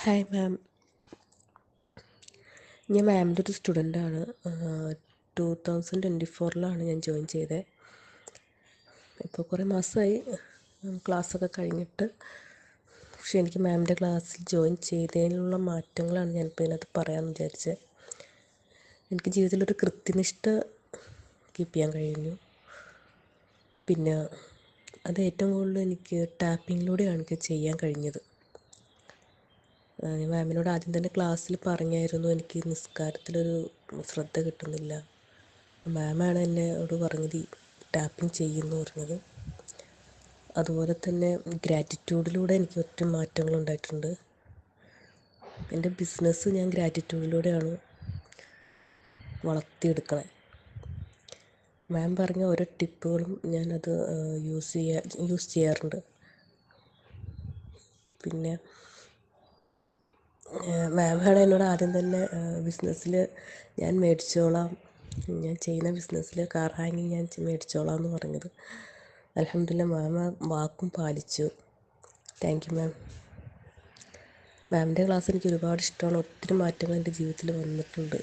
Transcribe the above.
Hi ma'am, ഞാൻ മാമിൻ്റെ ഒരു സ്റ്റുഡൻ്റാണ്. 2024 ഞാൻ ജോയിൻ ചെയ്തത്. ഇപ്പോൾ കുറേ മാസമായി ക്ലാസ്സൊക്കെ കഴിഞ്ഞിട്ട്. പക്ഷേ എനിക്ക് മാമിൻ്റെ ക്ലാസ്സിൽ ജോയിൻ ചെയ്തതിനുള്ള മാറ്റങ്ങളാണ് ഞാനിപ്പോൾ ഇതിനകത്ത് പറയാമെന്ന് വിചാരിച്ചത്. എനിക്ക് ജീവിതത്തിലൊരു കൃത്യനിഷ്ഠ കീപ്പ് ചെയ്യാൻ കഴിഞ്ഞു. പിന്നെ അത് ഏറ്റവും കൂടുതൽ എനിക്ക് ടാപ്പിങ്ങിലൂടെയാണ് എനിക്ക് ചെയ്യാൻ കഴിഞ്ഞത്. മാമിനോട് ആദ്യം തന്നെ ക്ലാസ്സിൽ പറഞ്ഞായിരുന്നു എനിക്ക് നിസ്കാരത്തിലൊരു ശ്രദ്ധ കിട്ടുന്നില്ല. മാമാണ് എന്നോട് പറഞ്ഞത് ടാപ്പിംഗ് ചെയ്യുമെന്ന് പറഞ്ഞത്. അതുപോലെ തന്നെ ഗ്രാറ്റിറ്റ്യൂഡിലൂടെ എനിക്ക് ഒത്തിരി മാറ്റങ്ങളുണ്ടായിട്ടുണ്ട്. എൻ്റെ ബിസിനസ് ഞാൻ ഗ്രാറ്റിറ്റ്യൂഡിലൂടെയാണ് വളർത്തിയെടുക്കണത്. മാം പറഞ്ഞ ഓരോ ടിപ്പുകളും ഞാനത് യൂസ് ചെയ്യാറുണ്ട്. പിന്നെ മാമാണ് എന്നോട് ആദ്യം തന്നെ ബിസിനസ്സിൽ ഞാൻ ചെയ്യുന്ന ബിസിനസ്സിൽ കാർ ഹാങ്ങിങ് ഞാൻ മേടിച്ചോളാം എന്ന് പറഞ്ഞത്. അൽഹംദുലില്ലാ മാം വാക്കും പാലിച്ചു. Thank you ma'am. മാമിൻ്റെ ക്ലാസ് എനിക്ക് ഒരുപാട് ഇഷ്ടമാണ്. ഒത്തിരി മാറ്റങ്ങൾ എൻ്റെ ജീവിതത്തിൽ വന്നിട്ടുണ്ട്.